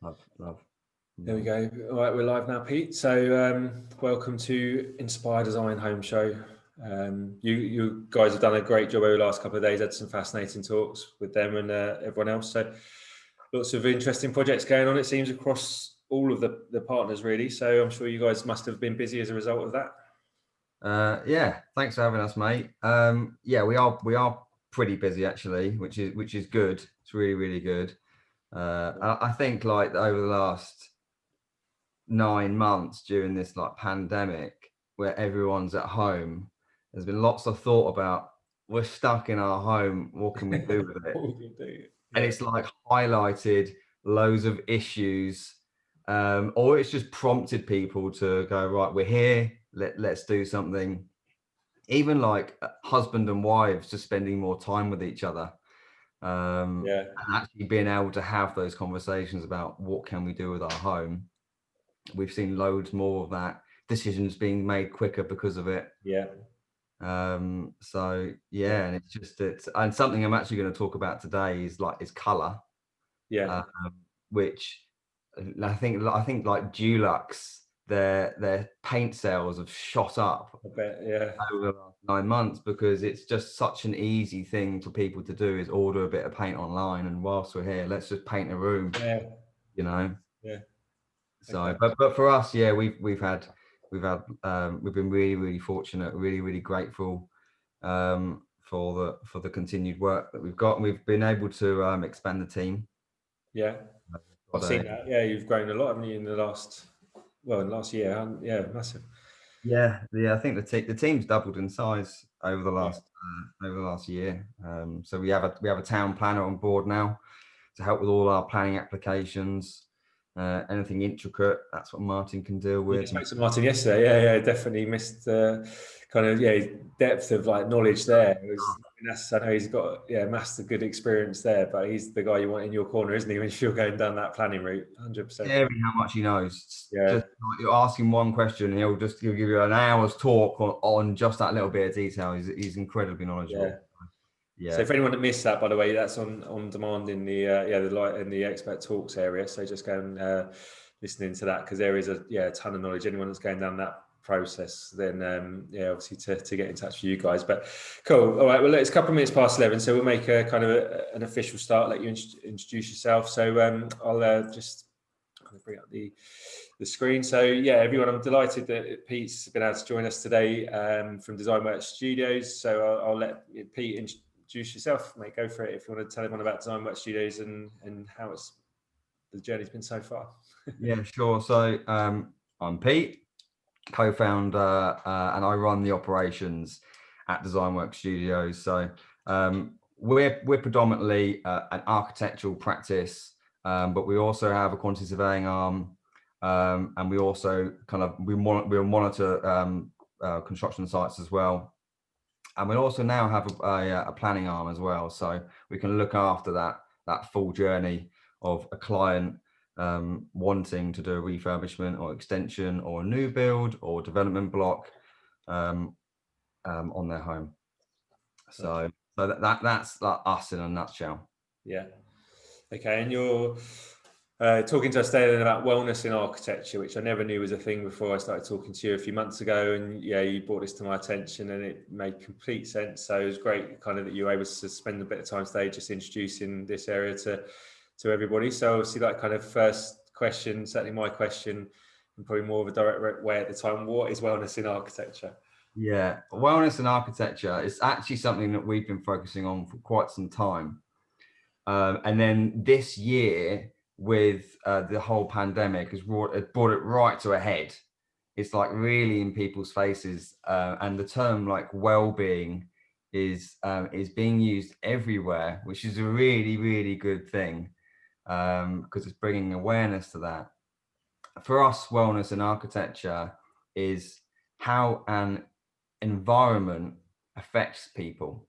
Love. There we go. All right, we're live now, Pete. So welcome to Inspire Design Home Show. You guys have done a great job over the last couple of days. Had some fascinating talks with them and everyone else. So lots of interesting projects going on, it seems, across all of the partners, really. So I'm sure you guys must have been busy as a result of that. Yeah, thanks for having us, mate. Yeah, we are pretty busy actually, which is good. It's really good. I think like over the last 9 months during this like pandemic, where everyone's at home, there's been lots of thought about we're stuck in our home. What can we do with it? What we can do. Yeah. And it's like highlighted loads of issues, or it's just prompted people to go, right, we're here. Let's do something. Even like husband and wives just spending more time with each other, and actually being able to have those conversations about what can we do with our home. We've seen loads more of that, decisions being made quicker because of it. So yeah, and and something I'm actually going to talk about today is color, which I think like Dulux, their paint sales have shot up over the last 9 months, because it's just such an easy thing for people to do, is order a bit of paint online, and whilst we're here, let's just paint a room. So but for us, yeah, we've been really fortunate, really grateful for the continued work that we've got. We've been able to expand the team. I've seen that. You've grown a lot, haven't you, in the last year? Massive. Yeah, I think the team's doubled in size over the last year. So we have a town planner on board now to help with all our planning applications. Anything intricate, that's what Martin can deal with. I spoke to Martin yesterday. Definitely missed kind of depth of like knowledge there. I know he's got massive good experience there, but he's the guy you want in your corner, isn't he, when you're going down that planning route? 100%. How much he knows. Just like you're asking one question, and he'll give you an hour's talk on just that little bit of detail. He's incredibly knowledgeable. So for anyone that missed that, by the way, that's on demand in the in the expert talks area. So just go and listen into that, because there is a ton of knowledge. Anyone that's going down that process, then obviously to get in touch with you guys. But cool. All right. Well, it's a couple of minutes past 11, so we'll make a kind of an official start. Let you introduce yourself. So I'll just kind of bring up the screen. So everyone, I'm delighted that Pete's been able to join us today from DesignWorks Studios. So I'll let Pete introduce yourself, mate. Go for it if you want to tell everyone about DesignWorks Studios and how the journey's been so far. Yeah, sure. So I'm Pete, co-founder, and I run the operations at DesignWorks Studios. So we're predominantly an architectural practice, but we also have a quantity surveying arm, and we also we monitor construction sites as well. And we also now have a planning arm as well, so we can look after that full journey of a client wanting to do a refurbishment or extension or a new build or development block on their home. So that's like us in a nutshell. Yeah. Okay, and you're talking to us today about wellness in architecture, which I never knew was a thing before I started talking to you a few months ago. And you brought this to my attention, and it made complete sense. So it was great kind of that you were able to spend a bit of time today just introducing this area to everybody. So obviously that kind of first question, certainly my question, and probably more of a direct way at the time, what is wellness in architecture? Yeah, wellness in architecture is actually something that we've been focusing on for quite some time. And then this year, with the whole pandemic, has brought it right to a head. It's like really in people's faces, and the term like well-being is being used everywhere, which is a really good thing, because it's bringing awareness to that. For us, wellness in architecture is how an environment affects people.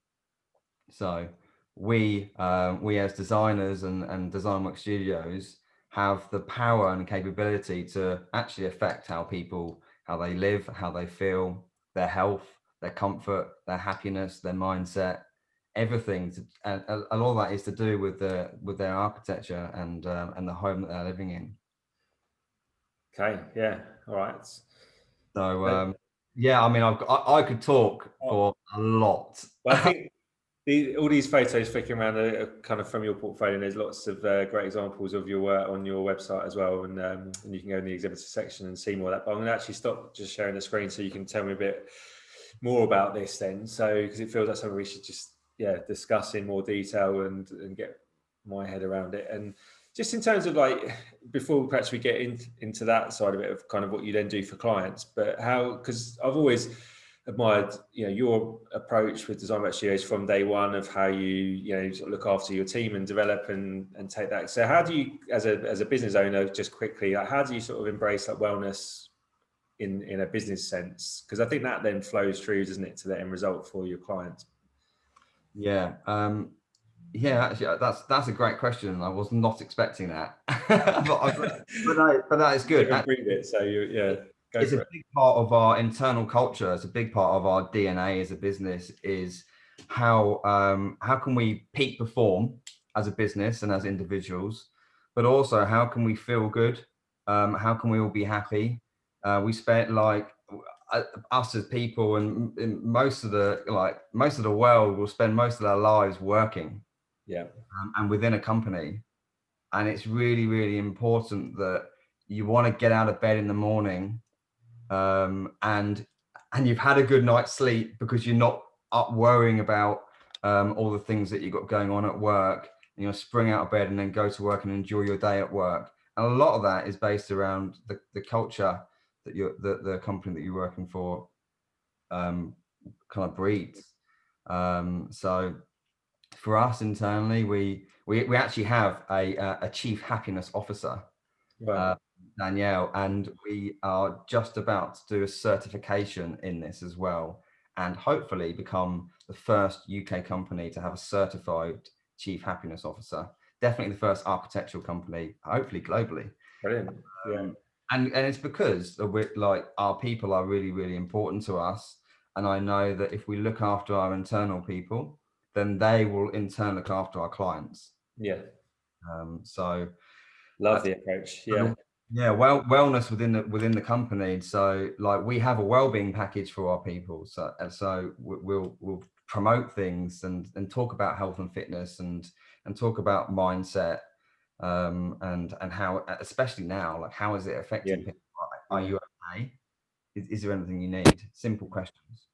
So we as designers and DesignWorks Studios have the power and capability to actually affect how they live, how they feel, their health, their comfort, their happiness, their mindset, everything and a lot of that is to do with their architecture and the home that they're living in. Okay, yeah, all right. So yeah, I mean, I could talk for a lot. Well, I think all these photos flicking around are kind of from your portfolio, and there's lots of great examples of your work on your website as well, and you can go in the exhibitor section and see more of that. But I'm going to actually stop just sharing the screen so you can tell me a bit more about this then. So, because it feels like something we should just discuss in more detail and get my head around it. And just in terms of like, before perhaps we get into that side of it, of kind of what you then do for clients, but how, because I've always admired, your approach with Design Work Studios from day one, of how you sort of look after your team and develop and take that. So how do you, as a business owner, just quickly, like, how do you sort of embrace that wellness in a business sense? Because I think that then flows through, doesn't it, to the end result for your clients? Yeah. Yeah, actually, that's a great question. I was not expecting that, but that is good. So go It's for a it. big part of our internal culture. It's a big part of our DNA as a business. Is how can we peak perform as a business and as individuals, but also how can we feel good? How can we all be happy? We spent us as people, and most of the world will spend most of their lives working. Yeah. And within a company, and it's really, really important that you want to get out of bed in the morning, and you've had a good night's sleep, because you're not up worrying about all the things that you've got going on at work, and you'll spring out of bed and then go to work and enjoy your day at work. And a lot of that is based around the culture that the company that you're working for kind of breeds. So for us internally, we actually have a chief happiness officer, Right. Danielle, and we are just about to do a certification in this as well, and hopefully become the first UK company to have a certified chief happiness officer. Definitely the first architectural company, hopefully globally. Brilliant. Yeah. And it's because our people are really, really important to us. And I know that if we look after our internal people, then they will in turn look after our clients. Yeah. So Love the approach. Yeah. yeah, wellness within the company. So like we have a well-being package for our people. So we'll promote things and talk about health and fitness and talk about mindset, and how, especially now, like how is it affecting people? Are you okay? Is there anything you need? Simple questions.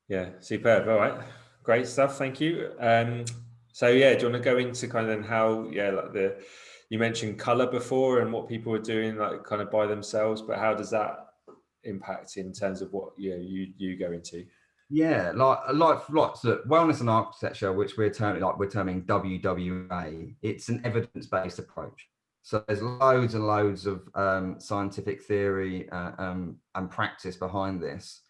Yeah, superb. All right, great stuff. Thank you. So yeah, do you want to go into kind of how, like you mentioned color before and what people are doing, like kind of by themselves, but how does that impact in terms of what you go into? Yeah, like lots of wellness and architecture, which we're terming WWA. It's an evidence-based approach. So there's loads and loads of scientific theory and practice behind this.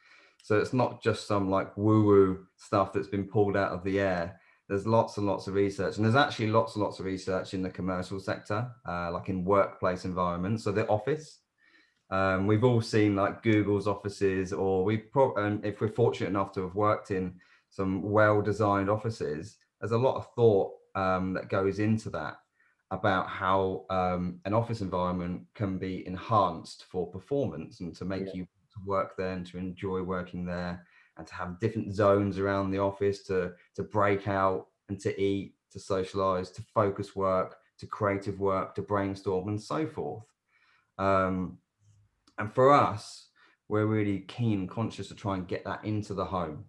So it's not just some like woo-woo stuff that's been pulled out of the air. There's lots and lots of research, and there's actually lots and lots of research in the commercial sector, like in workplace environments. So the office. We've all seen like Google's offices, or if we're fortunate enough to have worked in some well-designed offices, there's a lot of thought that goes into that, about how an office environment can be enhanced for performance and to make you to work there and to enjoy working there, and to have different zones around the office to break out and to eat, to socialize, to focus work, to creative work, to brainstorm, and so forth. And for us, we're really keen and conscious to try and get that into the home.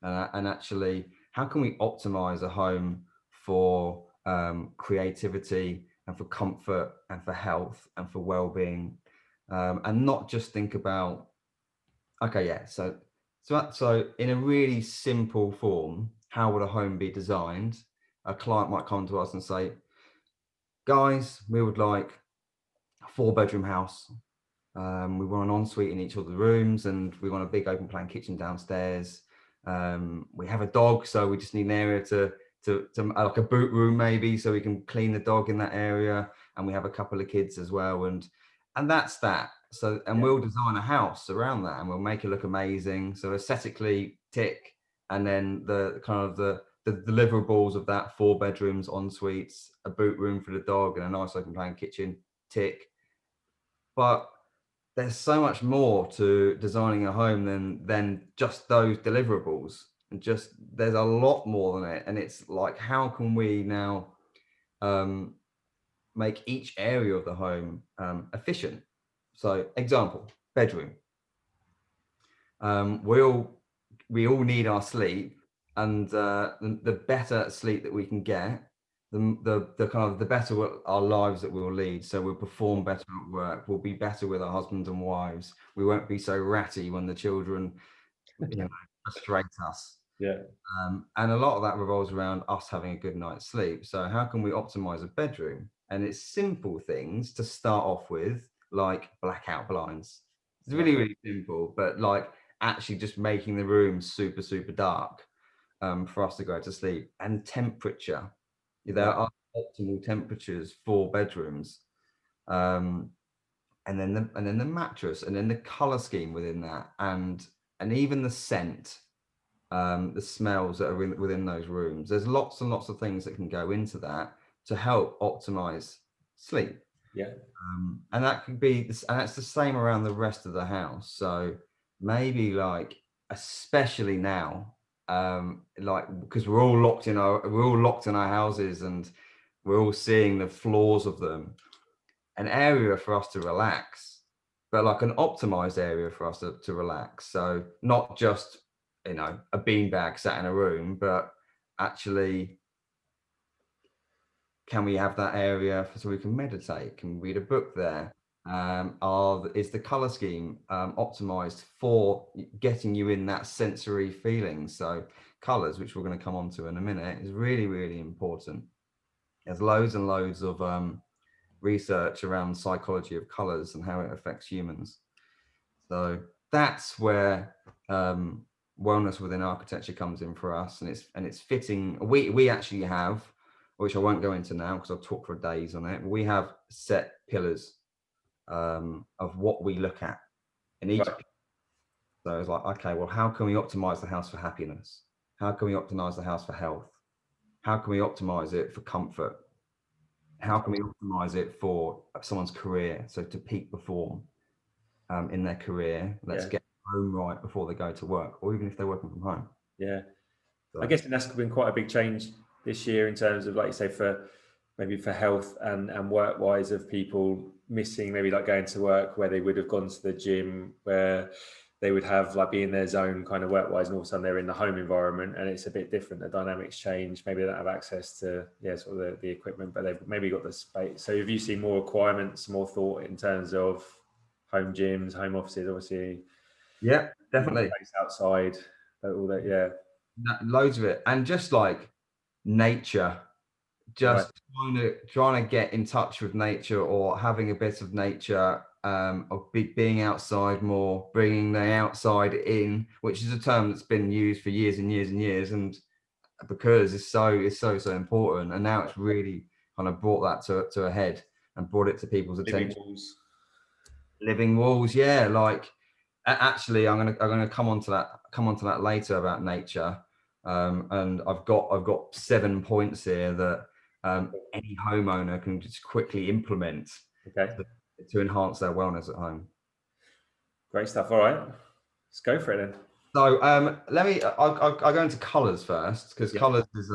And actually, how can we optimize a home for creativity and for comfort and for health and for well-being, and not just think about, okay, yeah, so in a really simple form, how would a home be designed? A client might come to us and say, guys, we would like a 4-bedroom house. We want an ensuite in each of the rooms, and we want a big open plan kitchen downstairs. We have a dog, so we just need an area to like a boot room maybe, so we can clean the dog in that area. And we have a couple of kids as well, and that's that. So we'll design a house around that, and we'll make it look amazing. So aesthetically, tick, and then the kind of the deliverables of that: 4 bedrooms, en suites, a boot room for the dog, and a nice open plan kitchen. Tick. But there's so much more to designing a home than just those deliverables, and just there's a lot more than it. And it's like, how can we now make each area of the home efficient? So, example, bedroom. We all need our sleep, and the better sleep that we can get, the kind of the better our lives that we'll lead. So we'll perform better at work. We'll be better with our husbands and wives. We won't be so ratty when the children, frustrate us. Yeah. And a lot of that revolves around us having a good night's sleep. So how can we optimize a bedroom? And it's simple things to start off with, like blackout blinds. It's really, really simple, but like actually just making the room super, super dark for us to go to sleep. And temperature. There are optimal temperatures for bedrooms. And then the mattress, and then the color scheme within that, and even the scent. The smells that are within those rooms. There's lots and lots of things that can go into that to help optimize sleep. Yeah. And that could be, and that's the same around the rest of the house. So maybe like, especially now, like, because we're all locked in our houses, and we're all seeing the flaws of them. An area for us to relax, but like an optimized area for us to relax. So not just, a beanbag sat in a room, but actually, can we have that area so we can meditate? Can we read a book there? Is the color scheme optimized for getting you in that sensory feeling? So colors, which we're going to come on to in a minute, is really, really important. There's loads and loads of research around psychology of colors and how it affects humans. So that's where wellness within architecture comes in for us, and it's fitting. We actually have, which I won't go into now because I'll talk for days on it. We have set pillars of what we look at in each. Right. So it's like, okay, well, how can we optimize the house for happiness? How can we optimize the house for health? How can we optimize it for comfort? How can we optimize it for someone's career? So to peak perform in their career, let's get home right before they go to work, or even if they're working from home. Yeah. So I guess that's been quite a big change this year in terms of, like you say, for health and work wise, of people missing maybe like going to work where they would have gone to the gym, where they would have like be in their zone kind of work wise, and all of a sudden they're in the home environment and it's a bit different. The dynamics change. Maybe they don't have access to sort of the equipment, but they've maybe got the space. So have you seen more requirements, more thought in terms of home gyms, home offices, obviously? Yeah, definitely. Outside, all that, loads of it. And just like nature, just trying to get in touch with nature, or having a bit of nature, or being outside more, bringing the outside in, which is a term that's been used for years and years and years, and because it's so important, and now it's really kind of brought that to a head and brought it to people's attention. Living walls, yeah. Like, actually, I'm gonna come on to that later about nature, and I've got 7 points here that any homeowner can just quickly implement to enhance their wellness at home. Great stuff. All right, let's go for it then. So I'll go into colors first, because colors is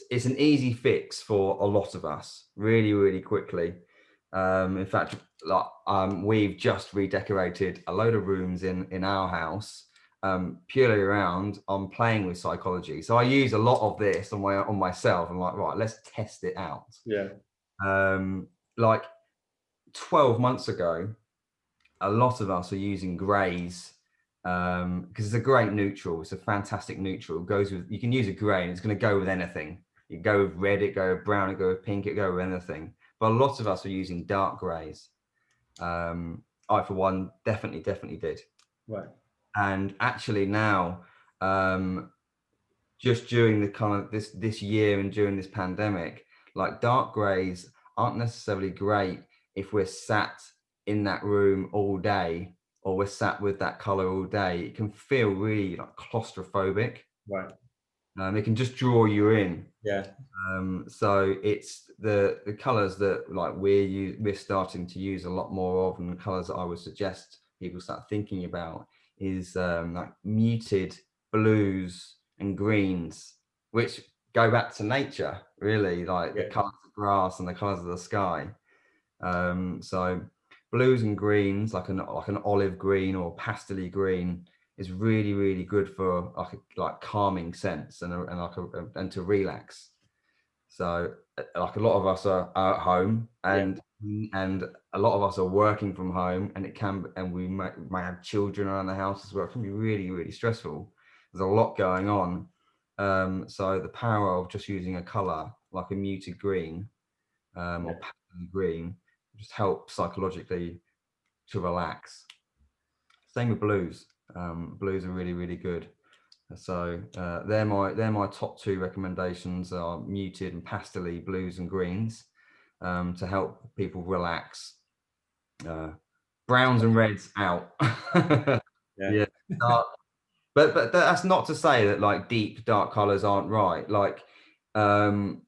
it's an easy fix for a lot of us, really, really quickly. In fact, we've just redecorated a load of rooms in our house, purely around playing with psychology. So I use a lot of this on myself. I'm like, right, let's test it out. Yeah. Like 12 months ago, a lot of us are using greys, because it's a great neutral. It's a fantastic neutral. It goes with, you can use a gray and it's going to go with anything. You go with red, it go with brown, it go with pink, it go with anything. But a lot of us are using dark grays. I, for one, definitely did. Right. And actually now, just during the kind of this year and during this pandemic, like, dark grays aren't necessarily great if we're sat in that room all day, or we're sat with that color all day, it can feel really like claustrophobic. Right. It can just draw you in. Yeah. So it's the colors that like we're starting to use a lot more of, and the colors that I would suggest people start thinking about is like muted blues and greens, which go back to nature, really, like the Yeah. colors of grass and the colors of the sky. So blues and greens, like an olive green or pastel green, is really, really good for like calming sense and to relax. So like a lot of us are at home, Yeah. and a lot of us are working from home, and we might have children around the house as well. It can be really, really stressful. There's a lot going on. So the power of just using a color like a muted green or pastel green just help psychologically to relax. Same with blues. Blues are really, really good. So they're my top two recommendations are muted and pastel blues and greens to help people relax. Browns and reds out. Yeah. Yeah. Dark. But that's not to say that like deep dark colors aren't right. Um,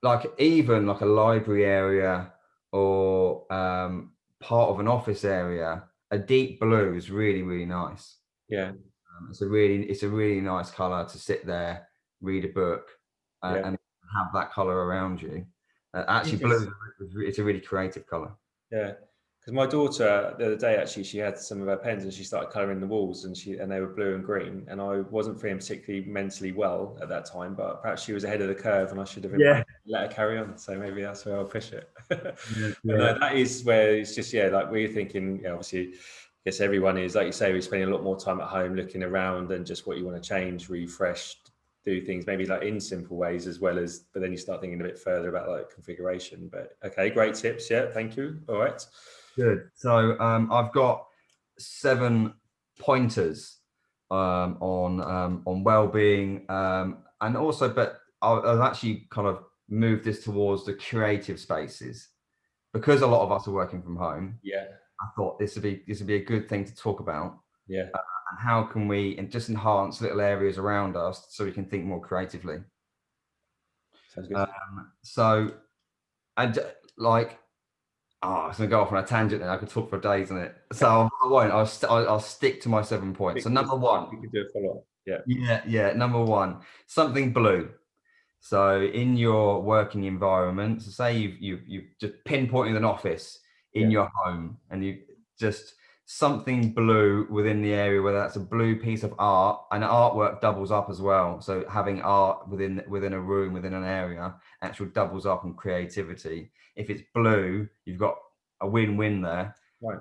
like even like a library area or part of an office area, a deep blue is really, really nice. Yeah. It's a really nice color to sit there, read a book, Yeah. and have that color around you. Actually, blue it's a really creative color. Yeah, because my daughter the other day actually she had some of her pens and she started colouring the walls and they were blue and green and I wasn't feeling particularly mentally well at that time, but perhaps she was ahead of the curve and I should have Yeah, let her carry on. So maybe that's where I'll push it. yeah, But yeah. no, that is where it's just like we're thinking. Obviously, I guess everyone is like you say. We're spending a lot more time at home looking around and just what you want to change, refresh, do things maybe like in simple ways as well as, but then you start thinking a bit further about like configuration. But okay, great tips. Yeah, thank you. All right. Good. So I've got 7 pointers on well-being, and also, but I've actually kind of moved this towards the creative spaces because a lot of us are working from home. Yeah. I thought this would be a good thing to talk about. Yeah. And how can we and just enhance little areas around us so we can think more creatively. Sounds good. So and like I was gonna go off on a tangent and I could talk for days on it, so I won't. I'll stick to my 7 points. So number one, We could do a follow up. Yeah. yeah, number one, something blue. So in your working environment, so say you've just pinpointed an office in Yeah. your home, and you just something blue within the area, whether that's a blue piece of art, and artwork doubles up as well. So having art within a room, within an area, actually doubles up on creativity. If it's blue, you've got a win-win there. Right.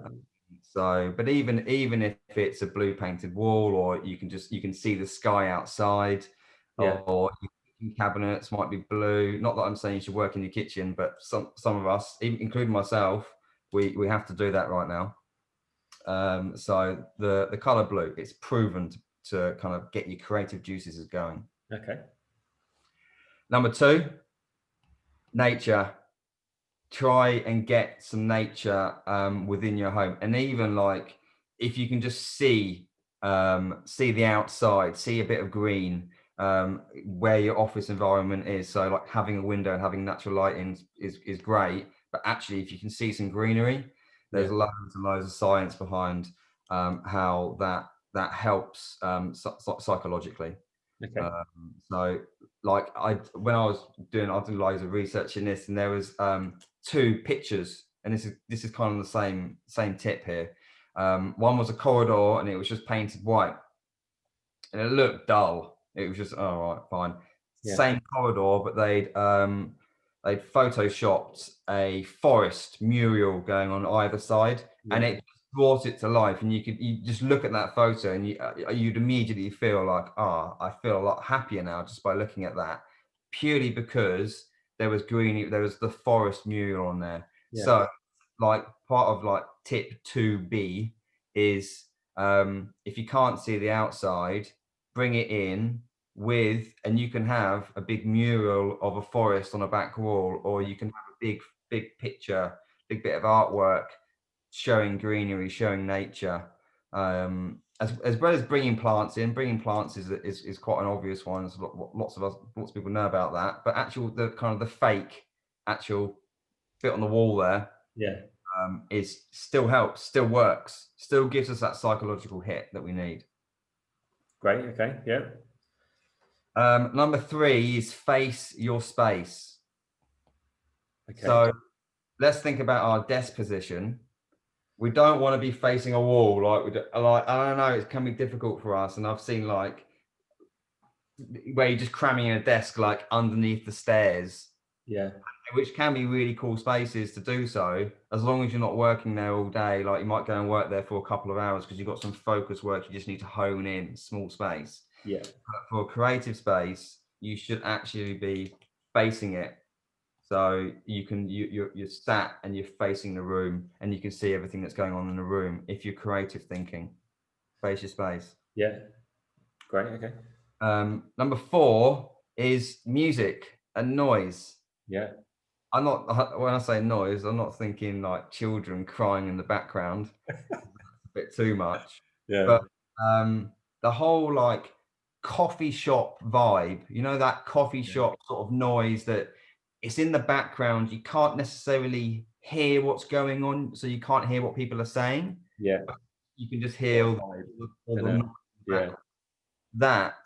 So, but even if it's a blue painted wall, or you can see the sky outside, Yeah. or your kitchen cabinets might be blue. Not that I'm saying you should work in your kitchen, but some of us, including myself, we have to do that right now. So the color blue, it's proven to kind of get your creative juices going. Okay. Number two, nature. Try and get some nature within your home, and even like if you can just see the outside, see a bit of green where your office environment is. So like having a window and having natural lighting is great, but actually if you can see some greenery, Yeah. there's loads and loads of science behind how that helps psychologically. Okay. So like when I was doing loads of research in this, and there was 2 pictures, and this is kind of the same tip here. One was a corridor and it was just painted white and it looked dull. It was just, all right, fine. Yeah. Same corridor, but they'd photoshopped a forest mural going on either side, Yeah. and it brought it to life. And you just look at that photo, and you'd immediately feel like, I feel a lot happier now just by looking at that, purely because there was green, there was the forest mural on there. Yeah. So, like part of like tip 2B is if you can't see the outside, bring it in and you can have a big mural of a forest on a back wall, or you can have a big picture, big bit of artwork showing greenery, showing nature, as well as bringing plants in. Bringing plants is quite an obvious one. There's lots of people know about that, but actual the kind of the fake actual bit on the wall there Yeah. is still helps, still works, still gives us that psychological hit that we need. Great. Okay. Yeah. Number 3 is face your space. Okay. So let's think about our desk position. We don't want to be facing a wall like I don't know, it can be difficult for us, and I've seen like where you're just cramming in a desk like underneath the stairs, Yeah. which can be really cool spaces to do so, as long as you're not working there all day. Like you might go and work there for a couple of hours because you've got some focus work you just need to hone in, small space. Yeah. But for a creative space, you should actually be facing it. So you're sat and you're facing the room and you can see everything that's going on in the room. If you're creative thinking, face your space. Yeah. Great. Okay. Number 4 is music and noise. Yeah. I'm not, when I say noise, I'm not thinking like children crying in the background. A bit too much. Yeah. But the whole like coffee shop vibe, you know, that coffee shop sort of noise that it's in the background. You can't necessarily hear what's going on, so you can't hear what people are saying. Yeah. But you can just hear all the noise in the Yeah. background. That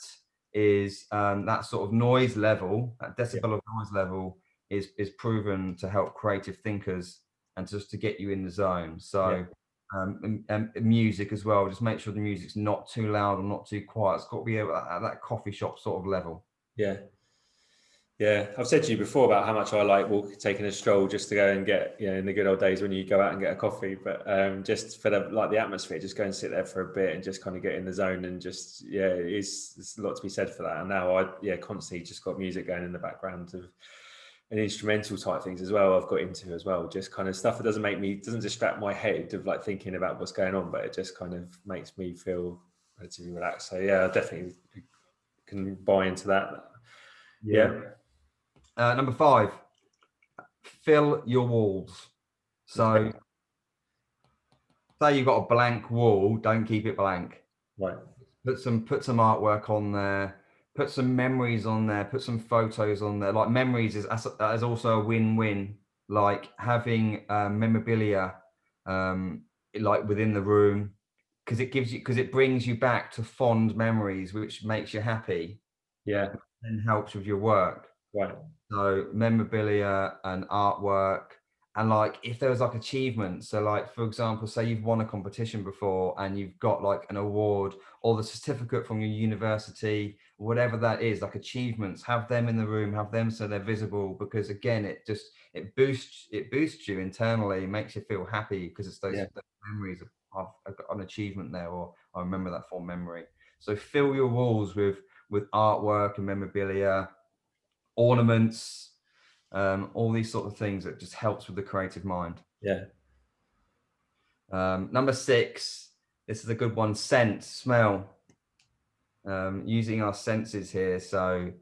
is that sort of noise level, that decibel of noise level is proven to help creative thinkers and just to get you in the zone. So and music as well, just make sure the music's not too loud or not too quiet. It's got to be at that coffee shop sort of level. Yeah. Yeah, I've said to you before about how much I like taking a stroll just to go and get, in the good old days when you go out and get a coffee, but just for the atmosphere, just go and sit there for a bit and just kind of get in the zone and just, there's a lot to be said for that. And now I constantly just got music going in the background of and instrumental type things as well. I've got into as well, just kind of stuff that doesn't distract my head of like thinking about what's going on, but it just kind of makes me feel relatively relaxed. So yeah, I definitely can buy into that. Yeah. Number 5, fill your walls. So say you've got a blank wall, don't keep it blank. Right. Put some artwork on there, put some memories on there, put some photos on there. Like memories is also a win-win. Like having memorabilia like within the room, because it brings you back to fond memories, which makes you happy Yeah. and helps with your work. Right. So memorabilia and artwork, and like if there was like achievements, so like for example, say you've won a competition before and you've got like an award or the certificate from your university, whatever that is, like achievements, have them in the room, have them so they're visible, because again, it boosts you internally, makes you feel happy because it's those memories of I've got an achievement there, or I remember that for memory. So fill your walls with artwork and memorabilia, ornaments, all these sort of things that just helps with the creative mind. Yeah. Number 6, this is a good one, scent, smell. Using our senses here. So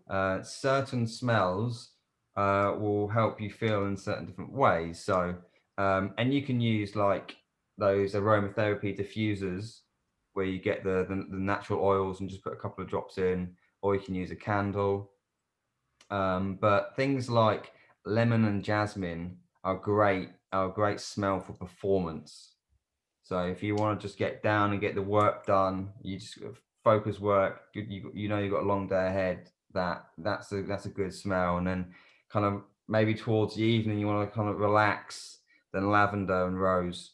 certain smells will help you feel in certain different ways. So, and you can use like those aromatherapy diffusers where you get the natural oils and just put a couple of drops in, or you can use a candle. But things like lemon and jasmine are a great smell for performance. So if you want to just get down and get the work done, you just focus work. You've got a long day ahead. That's a good smell. And then kind of maybe towards the evening you want to kind of relax. Then lavender and rose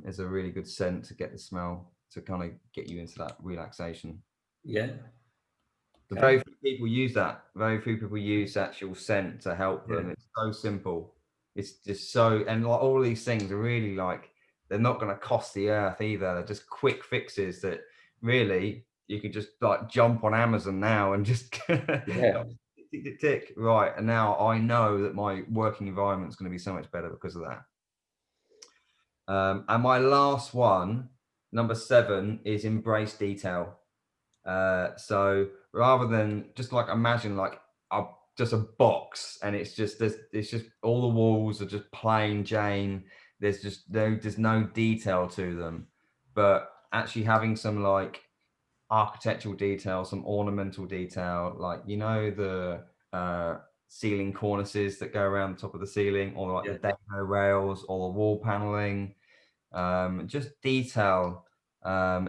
is a really good scent to get the smell to kind of get you into that relaxation. Yeah. Okay. Very few people use that. Very few people use actual scent to help them. It's so simple. It's just so, and like all these things are really like, they're not going to cost the earth either. They're just quick fixes that really you could just like jump on Amazon now and just tick. Right. And now I know that my working environment is going to be so much better because of that. And my last one, number 7, is embrace detail. So rather than just like imagine like just a box and it's just all the walls are just plain Jane, there's no detail to them, but actually having some like architectural detail, some ornamental detail, like the ceiling cornices that go around the top of the ceiling, or like the deco rails, or the wall paneling, just detail,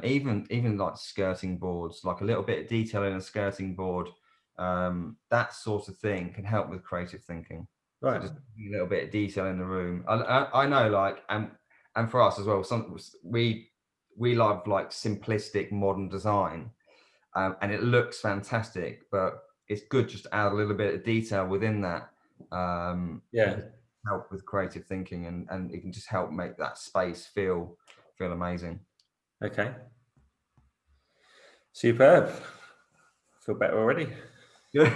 even like skirting boards, like a little bit of detail in a skirting board, that sort of thing can help with creative thinking. Right. So just a little bit of detail in the room. I know, like, and for us as well, we love like simplistic modern design, and it looks fantastic, but it's good just to add a little bit of detail within that, because help with creative thinking, and it can just help make that space feel amazing. Okay. Superb. Feel better already. Good.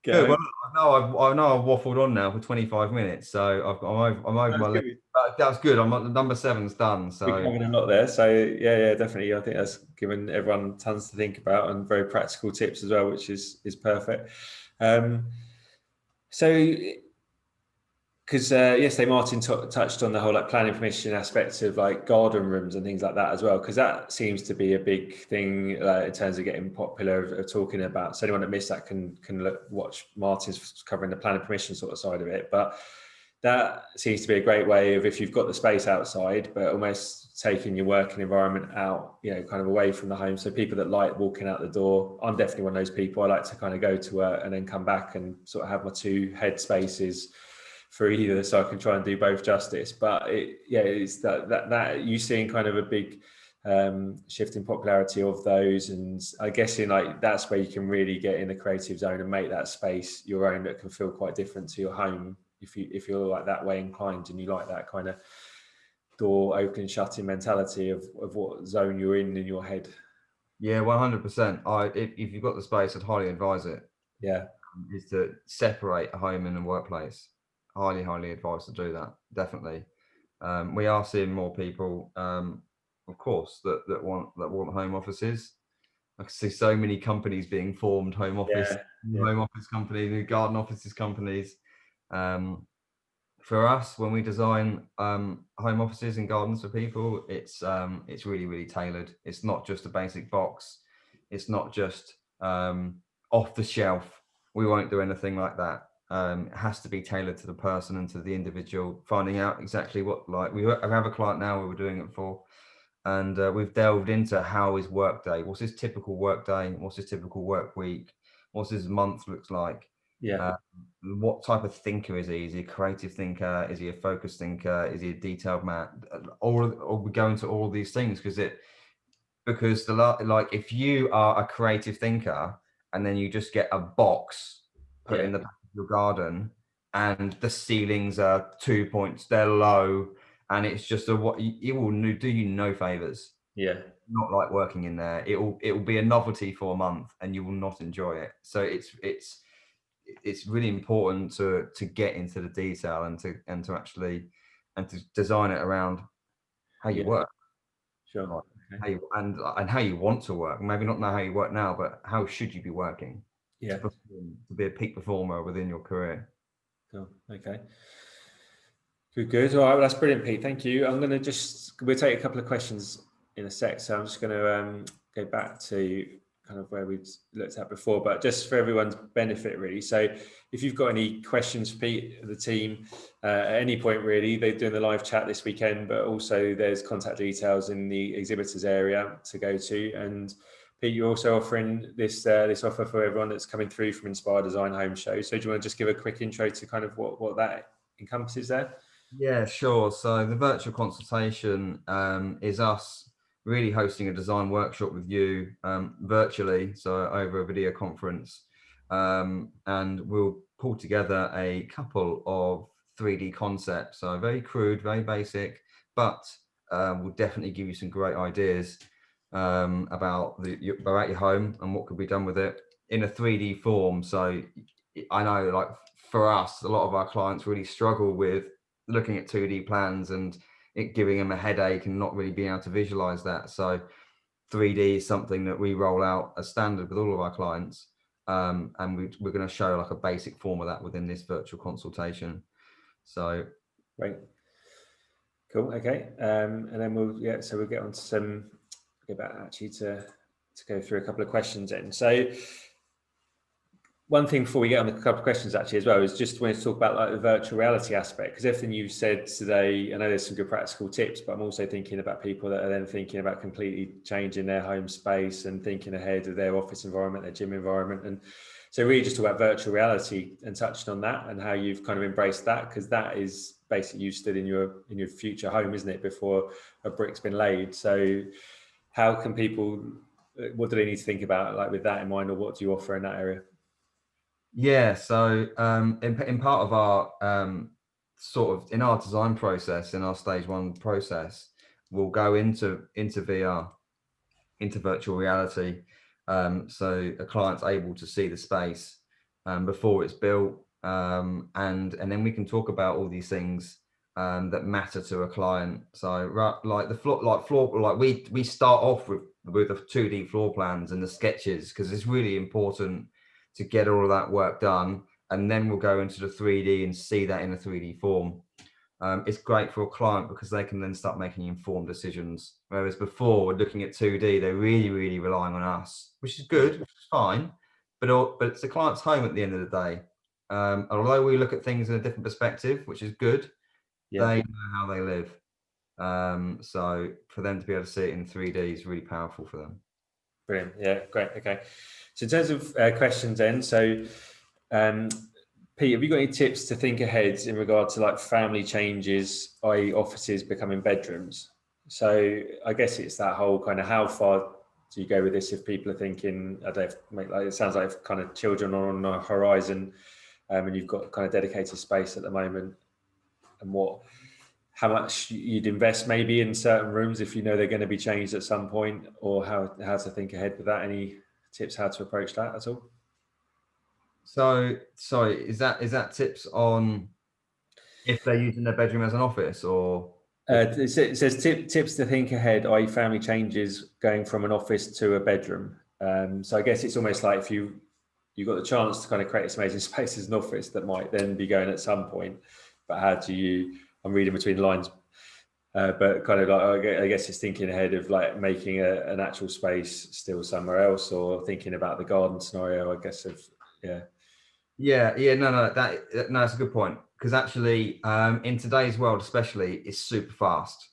Good. Well, I know I've waffled on now for 25 minutes, so I'm over my limit. That's good. I'm number 7's done. So we're covering a lot there. So yeah, definitely. I think that's given everyone tons to think about and very practical tips as well, which is perfect. So because yesterday Martin touched on the whole like planning permission aspects of like garden rooms and things like that as well, because that seems to be a big thing in terms of getting popular of talking about. So anyone that missed that can watch Martin's covering the planning permission sort of side of it. But that seems to be a great way of, if you've got the space outside, but almost taking your working environment out, kind of away from the home. So people that like walking out the door, I'm definitely one of those people. I like to kind of go to work and then come back and sort of have my 2 head spaces for either, so I can try and do both justice. But it's that you seeing kind of a big shift in popularity of those, and I guess in like that's where you can really get in the creative zone and make that space your own, that can feel quite different to your home if you're like that way inclined and you like that kind of door open shutting mentality of what zone you're in your head. Yeah, 100%. If you've got the space, I'd highly advise it. Yeah, is to separate a home and a workplace. Highly advised to do that. Definitely. We are seeing more people, of course, that want home offices. I can see so many companies being formed, home office companies, new garden offices companies. For us, when we design home offices and gardens for people, it's really tailored. It's not just a basic box. It's not just off the shelf. We won't do anything like that. It has to be tailored to the person and to the individual, finding out exactly what, like, we have a client now where we're doing it for, and we've delved into how his work day, what's his typical work day, what's his typical work week, what's his month looks like. What type of thinker is he? Is he a creative thinker? Is he a focused thinker? Is he a detailed man? We go into all these things because if you are a creative thinker and then you just get a box put in the back of your garden and the ceilings are 2 points, they're low, and it's just it will do you no favors. Not like working in there. It will be a novelty for a month and you will not enjoy it. So it's really important to get into the detail and to actually design it around how you work. Sure. Like, how you want to work. Maybe not know how you work now, but how should you be working to be a peak performer within your career. Cool. Okay. Good. All right. Well, that's brilliant, Pete. Thank you. We'll take a couple of questions in a sec. So I'm just going to go back to kind of where we've looked at before, but just for everyone's benefit, really. So if you've got any questions for Pete, the team, at any point, really, they're doing the live chat this weekend, but also there's contact details in the exhibitors area to go to. And Pete, you're also offering this offer for everyone that's coming through from Inspire Design Home Show. So do you want to just give a quick intro to kind of what that encompasses there? Yeah, sure. So the virtual consultation is us really hosting a design workshop with you virtually, so over a video conference, and we'll pull together a couple of 3D concepts. So very crude, very basic, but we'll definitely give you some great ideas about your home and what could be done with it in a 3D form. So I know, like, for us, a lot of our clients really struggle with looking at 2D plans and it giving them a headache and not really being able to visualize that. So 3D is something that we roll out as standard with all of our clients, and we're going to show like a basic form of that within this virtual consultation. So Great. Cool. Okay. And then we'll get on to some, to go through a couple of questions then. So one thing before we get on a couple of questions actually as well is just wanted to talk about like the virtual reality aspect, because everything you've said today, I know there's some good practical tips, but I'm also thinking about people that are then thinking about completely changing their home space and thinking ahead of their office environment, their gym environment. And so really just talk about virtual reality and touching on that and how you've kind of embraced that, because that is basically you stood in your future home, isn't it, before a brick's been laid. So how can people, what do they need to think about like with that in mind, or what do you offer in that area? yeah, so in part of our sort of in our design process, in our stage 1 process, we'll go into VR, into virtual reality, so a client's able to see the space before it's built, and then we can talk about all these things that matter to a client. So like the floor, like we start off with the 2D floor plans and the sketches, because it's really important to get all of that work done, and then we'll go into the 3D and see that in a 3D form. It's great for a client because they can then start making informed decisions. Whereas before, we're looking at 2D, they're really, really relying on us, which is good, which is fine. But it's the client's home at the end of the day. Although we look at things in a different perspective, which is good, they know how they live. So for them to be able to see it in 3D is really powerful for them. Brilliant. Yeah, great. Okay. So in terms of questions then, so Pete, have you got any tips to think ahead in regard to like family changes, i.e. offices becoming bedrooms? So I guess it's that whole kind of how far do you go with this if people are thinking, I don't know, like it sounds like kind of children are on the horizon, and you've got kind of dedicated space at the moment, and how much you'd invest maybe in certain rooms if you know they're going to be changed at some point, or how to think ahead with that. Any tips how to approach that at all? So sorry, is that tips on if they're using their bedroom as an office, or It says tips to think ahead, i.e. family changes going from an office to a bedroom. So I guess it's almost like if you've got the chance to kind of create this amazing space as an office that might then be going at some point, but how do you, I'm reading between the lines, but kind of like, I guess it's thinking ahead of like making an actual space still somewhere else, or thinking about the garden scenario, I guess, of, yeah. No, that's a good point, because actually in today's world especially, it's super fast.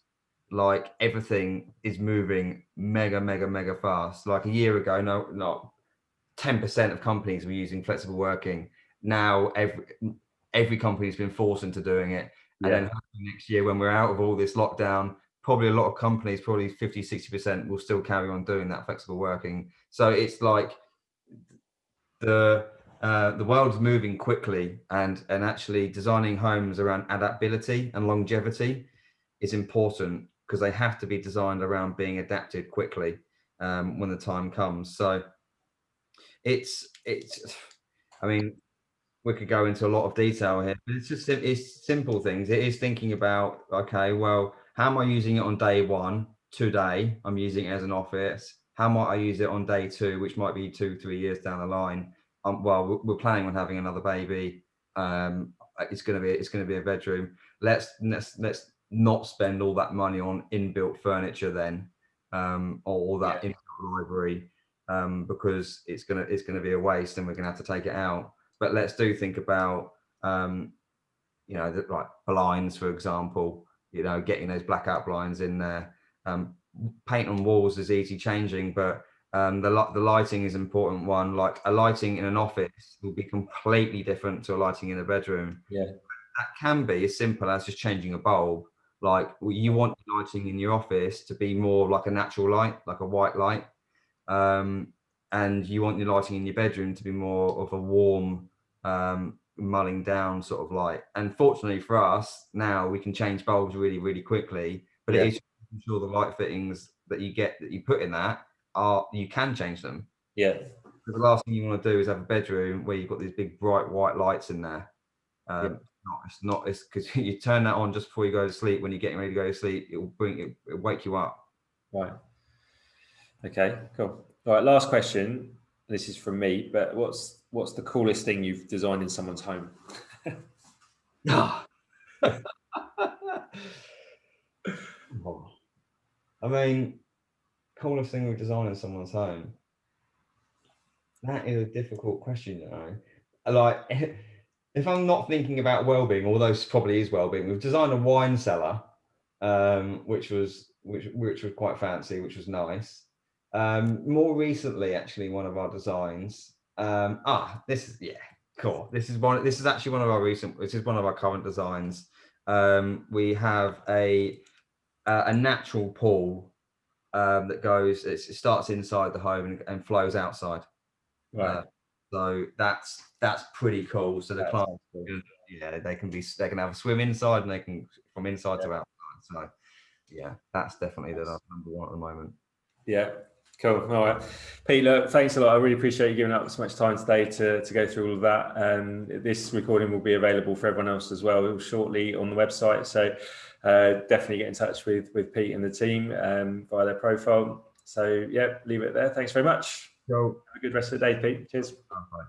Like everything is moving mega fast. Like a year ago, not 10% of companies were using flexible working. Now every company's been forced into doing it. And then next year, when we're out of all this lockdown, probably a lot of companies, probably 50-60% will still carry on doing that flexible working. So it's like the world's moving quickly, and actually designing homes around adaptability and longevity is important, because they have to be designed around being adapted quickly when the time comes. So it's I mean, we could go into a lot of detail here, but it's simple things. It is thinking about, okay, well, how am I using it on day 1? Today I'm using it as an office. How might I use it on day 2, which might be 2-3 years down the line? Well, we're planning on having another baby. It's going to be a bedroom. Let's not spend all that money on inbuilt furniture then, or all that inbuilt library, because it's going to be a waste, and we're going to have to take it out. But let's do think about, like blinds, for example, getting those blackout blinds in there. Paint on walls is easy changing, but the lighting is an important one. Like a lighting in an office will be completely different to a lighting in a bedroom. Yeah. That can be as simple as just changing a bulb. Like you want lighting in your office to be more like a natural light, like a white light. And you want your lighting in your bedroom to be more of a warm, mulling down sort of light. And fortunately for us, now we can change bulbs really, really quickly. But it is making sure the light fittings that you put in that you can change them. Yeah. But the last thing you want to do is have a bedroom where you've got these big bright white lights in there. It's because you turn that on just before you go to sleep. When you're getting ready to go to sleep, it'll wake you up. Right. Okay, cool. All right, last question. This is from me, but what's the coolest thing you've designed in someone's home? Oh, I mean, coolest thing with designing someone's home. That is a difficult question, you know. Like, if I'm not thinking about well-being, although this probably is well-being, we've designed a wine cellar, which was quite fancy, which was nice. More recently, actually, one of our designs. This is cool. This is actually one of our recent. This is one of our current designs. We have a natural pool that goes. It starts inside the home and flows outside. Right. So that's pretty cool. So the client, they can have a swim inside and they can from inside to outside. So yeah, that's definitely the number one at the moment. Yeah. Cool. All right, Pete, look, thanks a lot. I really appreciate you giving up so much time today to go through all of that. This recording will be available for everyone else as well shortly on the website. So definitely get in touch with Pete and the team via their profile. So yeah, leave it there. Thanks very much. So, have a good rest of the day, Pete. Cheers. bye.